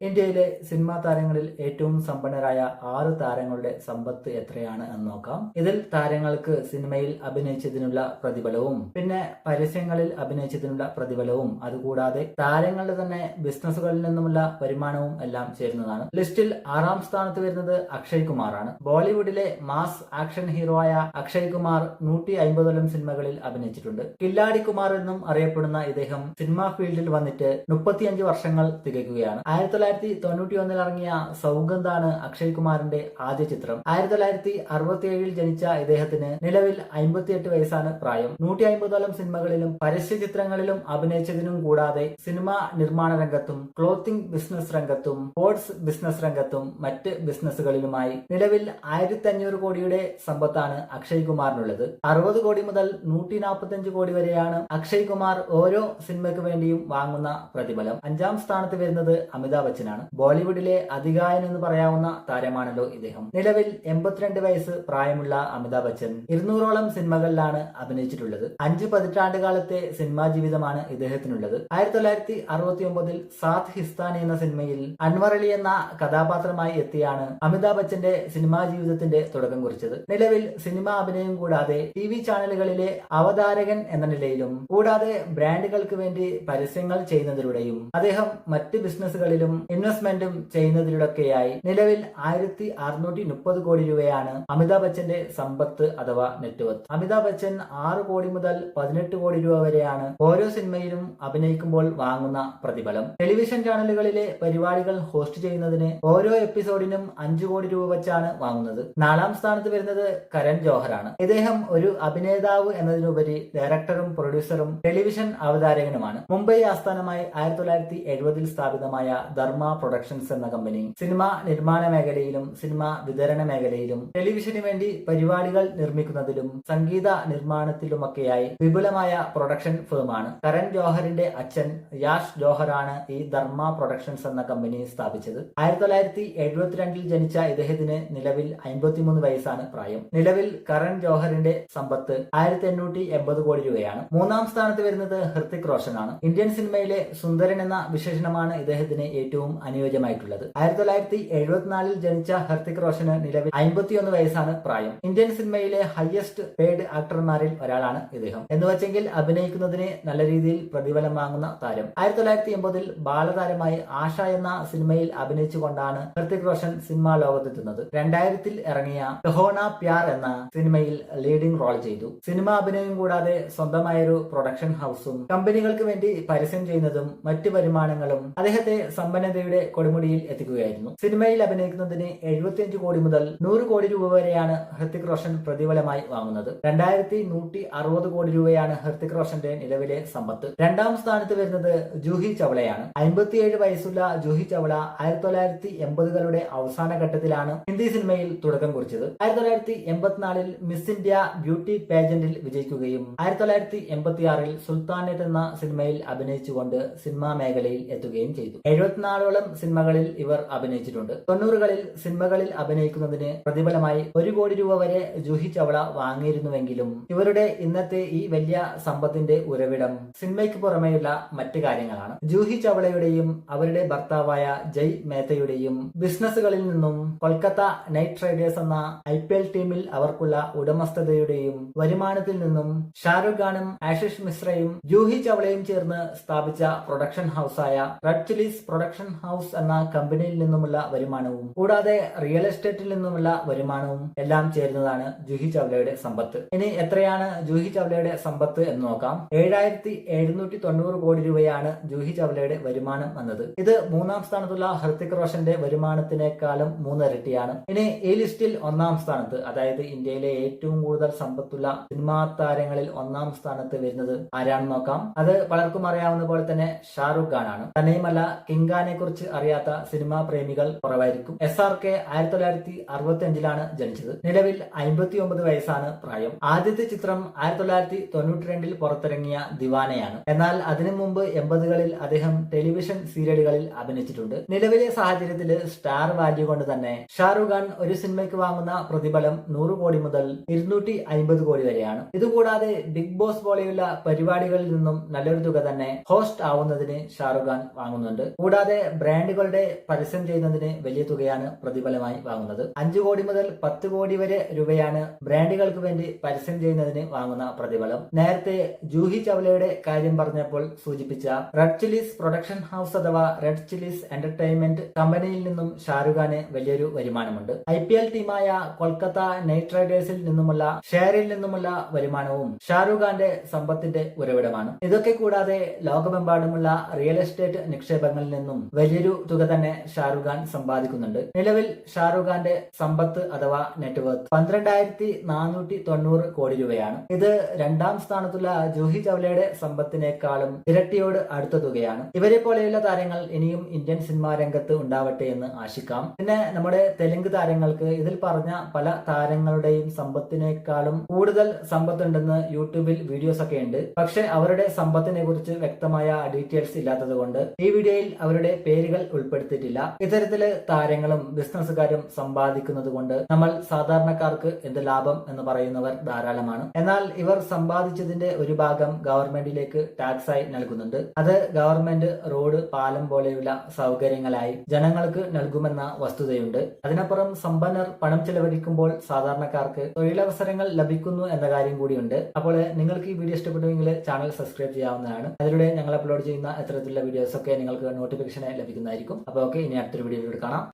ഇന്ത്യയിലെ സിനിമാ താരങ്ങളിൽ ഏറ്റവും സമ്പന്നരായ 6 താരങ്ങളുടെ സമ്പത്ത് എത്രയാണ് എന്ന് നോക്കാം. ഇതിൽ താരങ്ങൾക്ക് സിനിമയിൽ അഭിനയിച്ചതിനുള്ള പ്രതിഫലവും പിന്നെ പരസ്യങ്ങളിൽ അഭിനയിച്ചതിനുള്ള പ്രതിഫലവും അതുകൂടാതെ താരങ്ങളുടെ തന്നെ ബിസിനസ്സുകളിൽ നിന്നുമുള്ള വരുമാനവും എല്ലാം ചേരുന്നതാണ്. ലിസ്റ്റിൽ 6ാം സ്ഥാനത്ത് വരുന്നത് അക്ഷയ് കുമാറാണ്. ബോളിവുഡിലെ മാസ് ആക്ഷൻ ഹീറോ ആയ അക്ഷയ് കുമാർ 150ഓളം സിനിമകളിൽ അഭിനയിച്ചിട്ടുണ്ട്. കില്ലാടി കുമാർ എന്നും അറിയപ്പെടുന്ന ഇദ്ദേഹം സിനിമാ ഫീൽഡിൽ വന്നിട്ട് 35 വർഷങ്ങൾ തികയ്ക്കുകയാണ്. 1991 ഇറങ്ങിയ സൗഗന്ധാണ് അക്ഷയ് കുമാറിന്റെ ആദ്യ ചിത്രം. 1967 ജനിച്ച ഇദ്ദേഹത്തിന് നിലവിൽ 58 വയസ്സാണ് പ്രായം. 150ഓളം സിനിമകളിലും പരസ്യ ചിത്രങ്ങളിലും അഭിനയിച്ചതിനും കൂടാതെ സിനിമാ നിർമ്മാണ രംഗത്തും ക്ലോത്തിംഗ് ബിസിനസ് രംഗത്തും സ്പോർട്സ് ബിസിനസ് രംഗത്തും മറ്റ് ബിസിനസ്സുകളിലുമായി നിലവിൽ 1500 കോടിയുടെ സമ്പത്താണ് അക്ഷയ് കുമാറിനുള്ളത്. 60 കോടി മുതൽ 145 കോടി വരെയാണ് അക്ഷയ് കുമാർ ഓരോ സിനിമയ്ക്ക് വേണ്ടിയും വാങ്ങുന്ന പ്രതിഫലം. 5ാം സ്ഥാനത്ത് വരുന്നത് അമിതാഭ് ബച്ചനാണ്. ബോളിവുഡിലെ അതികായൻ എന്ന് പറയാവുന്ന താരമാണല്ലോ ഇദ്ദേഹം. നിലവിൽ 82 വയസ്സ് പ്രായമുള്ള അമിതാഭ് ബച്ചൻ 200ഓളം സിനിമകളിലാണ് അഭിനയിച്ചിട്ടുള്ളത്. 5 പതിറ്റാണ്ട് കാലത്തെ സിനിമാ ജീവിതമാണ് ഇദ്ദേഹത്തിനുള്ളത്. 1969 സാത്ത് ഹിസ്താനി എന്ന സിനിമയിൽ അൻവർ അലി എന്ന കഥാപാത്രമായി എത്തിയാണ് അമിതാഭ് ബച്ചന്റെ സിനിമാ ജീവിതത്തിന്റെ തുടക്കം കുറിച്ചത്. നിലവിൽ സിനിമാ അഭിനയം കൂടാതെ TV ചാനലുകളിലെ അവതാരകൻ എന്ന നിലയിലും കൂടാതെ ബ്രാൻഡുകൾക്ക് വേണ്ടി പരസ്യങ്ങൾ ചെയ്യുന്നതിലൂടെയും അദ്ദേഹം മറ്റ് ബിസിനസ്സുകളിലും ഇൻവെസ്റ്റ്മെന്റും ചെയ്യുന്നതിലൂടെയൊക്കെയായി നിലവിൽ 1630 കോടി രൂപയാണ് അമിതാഭ് ബച്ചന്റെ സമ്പത്ത് അഥവാ നെറ്റ്വർത്ത്. അമിതാഭ് ബച്ചൻ 6 കോടി മുതൽ 18 കോടി രൂപ വരെയാണ് ഓരോ സിനിമയിലും അഭിനയിക്കുമ്പോൾ വാങ്ങുന്ന പ്രതിഫലം. ടെലിവിഷൻ ചാനലുകളിലെ പരിപാടികൾ ഹോസ്റ്റ് ചെയ്യുന്നതിന് ഓരോ എപ്പിസോഡിനും 5 കോടി രൂപ വെച്ചാണ് വാങ്ങുന്നത്. 4ാം സ്ഥാനത്ത് വരുന്നത് കരൺ ജോഹറാണ്. ഇദ്ദേഹം ഒരു അഭിനേതാവ് എന്നതിനുപരി ഡയറക്ടറും പ്രൊഡ്യൂസറും ടെലിവിഷൻ അവതാരകനുമാണ്. മുംബൈ ആസ്ഥാനമായി 1970 സ്ഥാപിതമായ ധർമ്മ പ്രൊഡക്ഷൻസ് എന്ന കമ്പനി സിനിമാ നിർമ്മാണ മേഖലയിലും സിനിമാ വിതരണ മേഖലയിലും ടെലിവിഷന് വേണ്ടി പരിപാടികൾ നിർമ്മിക്കുന്നതിലും സംഗീത നിർമ്മാണത്തിലുമൊക്കെയായി വിപുലമായ പ്രൊഡക്ഷൻ ഫേമാണ്. കരൺ ജോഹറിന്റെ അച്ഛൻ യാഷ് ജോഹറാണ് ഈ ധർമ്മ പ്രൊഡക്ഷൻസ് എന്ന കമ്പനി സ്ഥാപിച്ചത്. 1972 ജനിച്ച ഇദ്ദേഹത്തിന് നിലവിൽ 53 വയസ്സാണ് പ്രായം. നിലവിൽ കരൺ ജോഹറിന്റെ സമ്പത്ത് 1880 കോടി രൂപയാണ്. 3ാം സ്ഥാനത്ത് വരുന്നത് ഹൃത്തിക് റോഷനാണ്. ഇന്ത്യൻ സിനിമയിലെ സുന്ദരൻ എന്ന വിശേഷണമാണ് ഇദ്ദേഹത്തിന് ഏറ്റവും അനുയോജ്യമായിട്ടുള്ളത്. 1974 ജനിച്ച ഹൃത്തിക് റോഷന് നിലവിൽ 51 വയസ്സാണ് പ്രായം. ഇന്ത്യൻ സിനിമയിലെ ഹയസ്റ്റ് പെയ്ഡ് ആക്ടർമാരിൽ ഒരാളാണ് ഇദ്ദേഹം. എന്നുവെച്ചെങ്കിൽ അഭിനയിക്കുന്നതിന് നല്ല രീതിയിൽ പ്രതിഫലം വാങ്ങുന്ന താരം. 1980 ബാലതാരമായി ആശ എന്ന സിനിമയിൽ അഭിനയിച്ചുകൊണ്ടാണ് ഹൃത്തിക് റോഷൻ സിനിമാ ലോകത്തെത്തുന്നത്. 2000 ഇറങ്ങിയ കഹോണ പ്യാർ എന്ന സിനിമയിൽ ലീഡിംഗ് റോൾ ചെയ്തു. സിനിമാ അഭിനയം കൂടാതെ സ്വന്തമായൊരു പ്രൊഡക്ഷൻ ഹൗസും കമ്പനികൾക്ക് വേണ്ടി പരസ്യം ചെയ്യുന്നതും മറ്റ് വരുമാനങ്ങളും അദ്ദേഹത്തെ സമ്പന്നതയുടെ കൊടുമുടിയിൽ എത്തിക്കുകയായിരുന്നു. സിനിമയിൽ അഭിനയിക്കുന്നതിന് 75 കോടി മുതൽ 100 കോടി രൂപ വരെയാണ് ഹൃത്തിക് റോഷൻ പ്രതിഫലമായി വാങ്ങുന്നത്. 2160 കോടി രൂപയാണ് ഹൃത്തിക് റോഷന്റെ നിലവിലെ സമ്പത്ത്. 2ാം സ്ഥാനത്ത് വരുന്നത് ജൂഹി ചവളയാണ്. 57 വയസ്സുള്ള ജൂഹി ചവള 1980കളുടെ അവസാന ഘട്ടത്തിലാണ് ഹിന്ദി സിനിമയിൽ തുടക്കം കുറിച്ചത്. 1984 മിസ് ഇന്ത്യ ബ്യൂട്ടി പേജന്റിൽ വിജയിക്കുകയും 1986 സുൽത്താനറ്റ് എന്ന സിനിമയിൽ അഭിനയിച്ചുകൊണ്ട് സിനിമാ മേഖലയിൽ എത്തുകയും ചെയ്തു. 74ഓളം സിനിമകളിൽ ഇവർ അഭിനയിച്ചിട്ടുണ്ട്. 90കളിൽ സിനിമകളിൽ അഭിനയിക്കുന്നതിന് പ്രതിഫലമായി 1 കോടി രൂപ വരെ ജൂഹി ചവള വാങ്ങിയിരുന്നുവെങ്കിലും ഇവരുടെ ഇന്നത്തെ ഈ വലിയ സമ്പത്തിന്റെ ഉറവിടം സിനിമയ്ക്ക് പുറമെയുള്ള മറ്റ് കാര്യങ്ങളാണ്. ജൂഹി ചവളയുടെയും അവരുടെ ഭർത്താവായ ജയ് മേത്തയുടെയും ബിസിനസ്സുകളിൽ നിന്നും കൊൽക്കത്ത നൈറ്റ് റൈഡേഴ്സ് എന്ന IPL ടീമിൽ അവർക്കുള്ള ഉടമസ്ഥതയുടെയും വരുമാനത്തിൽ നിന്നും ഷാരൂഖ് ഖാനും ആശിഷ് മിശ്രയും ജൂഹി ചവളയും ചേർന്ന് സ്ഥാപിച്ച പ്രൊഡക്ഷൻ ഹൗസായ റെഡ് ചില്ലീസ് പ്രൊഡക്ഷൻ ഹൗസ് എന്ന കമ്പനിയിൽ നിന്നുമുള്ള വരുമാനവും കൂടാതെ റിയൽ എസ്റ്റേറ്റിൽ നിന്നുമുള്ള വരുമാനവും എല്ലാം ചേരുന്നതാണ് ജൂഹി ചവളയുടെ സമ്പത്ത്. ഇനി എത്രയാണ് ജൂഹി ചവളയുടെ സമ്പത്ത് എന്ന് നോക്കാം. 7790 കോടി രൂപയാണ് ജൂഹി ചവളയുടെ വരുമാനം എന്നത്. ഇത് 3ാം സ്ഥാനത്തുള്ള ഹൃത്തിക് റോഷന്റെ വരുമാനത്തിനേക്കാളും 3 ഇരട്ടിയാണ്. ഇനി ഈ ലിസ്റ്റിൽ 1ാം സ്ഥാനത്ത്, അതായത് ഇന്ത്യയിലെ ഏറ്റവും കൂടുതൽ സമ്പത്തുള്ള സിനിമാ താരങ്ങളിൽ 1ാം സ്ഥാനത്ത് വരുന്നത് ആരാണെന്ന് നോക്കാം. അത് പലർക്കും അറിയാവുന്ന പോലെ തന്നെ ഷാരൂഖ് ഖാൻ ആണ്. തന്നെയുമല്ല, കിങ്ഖാനെ കുറിച്ച് അറിയാത്ത സിനിമാ പ്രേമികൾ കുറവായിരിക്കും. SRK 1965 ജനിച്ചത്. നിലവിൽ 59 വയസ്സാണ് പ്രായം. ആദ്യത്തെ ചിത്രം 1992 പുറത്തിറങ്ങിയ ദിവാനയാണ്. എന്നാൽ അതിനു മുമ്പ് 80കളിൽ അദ്ദേഹം ടെലിവിഷൻ സീരിയലുകളിൽ അഭിനയിച്ചിട്ടുണ്ട്. നിലവിലെ സാഹചര്യത്തിൽ സ്റ്റാർ വാല്യൂ കൊണ്ട് തന്നെ ഷാരൂഖ് ഖാൻ ഒരു സിനിമയ്ക്ക് വാങ്ങുന്ന പ്രതിഫലം 100 കോടി മുതൽ 250 കോടി വരെയാണ്. ഇതുകൂടാതെ ബിഗ് ബോസ് പോലെയുള്ള പരിപാടികളിൽ നിന്നും നല്ലൊരു തുക തന്നെ ഹോസ്റ്റ് ആവുന്നതിന് ഷാരൂഖ് ഖാൻ വാങ്ങുന്നുണ്ട്. കൂടാതെ ബ്രാൻഡുകളുടെ പരസ്യം ചെയ്യുന്നതിന് വലിയ തുകയാണ് പ്രതിഫലമായി വാങ്ങുന്നത്. 5 കോടി മുതൽ 10 കോടി വരെ രൂപയാണ് ബ്രാൻഡുകൾക്ക് വേണ്ടി പരസ്യം ചെയ്യുന്നതിന് വാങ്ങുന്ന പ്രതിഫലം. നേരത്തെ ജൂഹി ചൗലയുടെ കാര്യം പറഞ്ഞപ്പോൾ സൂചിപ്പിച്ച റെഡ് ചില്ലീസ് പ്രൊഡക്ഷൻ ഹൗസ് അഥവാ റെഡ് ചില്ലീസ് എന്റർടൈൻമെന്റ് കമ്പനിയിൽ നിന്നും ഷാരൂഖ് ഖാന് വലിയൊരു വരുമാനമുണ്ട്. IPL ടീമായ കൊൽക്കത്ത നൈറ്റ് റൈഡേഴ്സിൽ നിന്നുമുള്ള ഷെയറിൽ നിന്നുമുള്ള വരുമാനവും ഷാരൂഖ് ഖാന്റെ സമ്പത്തിന്റെ ഉറവിടമാണ്. ഇതൊക്കെ കൂടാതെ ലോകമെമ്പാടുമുള്ള റിയൽ എസ്റ്റേറ്റ് നിക്ഷേപങ്ങളിൽ നിന്നും വലിയൊരു തുക തന്നെ ഷാരൂഖ് ഖാൻ സമ്പാദിക്കുന്നുണ്ട്. നിലവിൽ ഷാരൂഖ് ഖാന്റെ സമ്പത്ത് അഥവാ നെറ്റ്വർത്ത് 12,490 കോടി രൂപയാണ്. ഇത് രണ്ടാം സ്ഥാനത്തുള്ള ജൂഹി ചൗലയുടെ സമ്പത്തിനേക്കാളും ഇരട്ടിയോട് അടുത്ത തുകയാണ്. ഇവരെ പോലെയുള്ള താരങ്ങൾ ഇനിയും ഇന്ത്യൻ സിനിമാ രംഗത്ത് ഉണ്ടാവട്ടെ എന്ന് ആശിക്കാം. പിന്നെ നമ്മുടെ തെലുങ്ക് താരങ്ങൾക്ക് ഇതിൽ പറഞ്ഞ പല താരങ്ങളുടെയും സമ്പത്തിനേക്കാളും കൂടുതൽ സമ്പത്തുണ്ടെന്ന് യൂട്യൂബിൽ വീഡിയോസ് ഒക്കെ ഉണ്ട്. പക്ഷെ അവരുടെ സമ്പത്തിനെ കുറിച്ച് വ്യക്തമായ ഡീറ്റെയിൽസ് ഇല്ലാത്തത് കൊണ്ട് ഈ വീഡിയോയിൽ അവരുടെ പേരുകൾ ഉൾപ്പെടുത്തിയിട്ടില്ല. ഇത്തരത്തില് താരങ്ങളും ബിസിനസ്സുകാരും സമ്പാദിക്കുന്നത് കൊണ്ട് നമ്മൾ സാധാരണക്കാർക്ക് എന്ത് ലാഭം എന്ന് പറയുന്നവർ ധാരാളമാണ്. എന്നാൽ ഇവർ സമ്പാദിച്ചതിന്റെ ഒരു ഭാഗം ഗവൺമെന്റിലേക്ക് ടാക്സ് ആയി നൽകുന്നുണ്ട്. അത് ഗവൺമെന്റ് റോഡ്, പാലം പോലെയുള്ള സൗകര്യങ്ങളായി ജനങ്ങൾക്ക് നൽകുമെന്ന വസ്തുതയുണ്ട്. അതിനപ്പുറം സമ്പന്നർ പണം ചെലവഴിക്കുമ്പോൾ സാധാരണക്കാർക്ക് തൊഴിലവസരങ്ങൾ ലഭിക്കുന്നു എന്ന കാര്യം കൂടിയുണ്ട്. അപ്പോൾ നിങ്ങൾക്ക് ഈ വീഡിയോ ഇഷ്ടപ്പെട്ടുവെങ്കിൽ ചാനൽ സബ്സ്ക്രൈബ് ചെയ്യാവുന്നതാണ്. അതിലൂടെ ഞങ്ങൾ അപ്ലോഡ് ചെയ്യുന്ന ഇത്തരത്തിലുള്ള വീഡിയോസ് ഒക്കെ നിങ്ങൾക്ക് നോട്ടിഫിക്കേഷനായി ലഭിക്കുന്നതായിരിക്കും. അപ്പോൾ ഓക്കെ, ഇനി അടുത്തൊരു വീഡിയോയിലൂടെ കാണാം.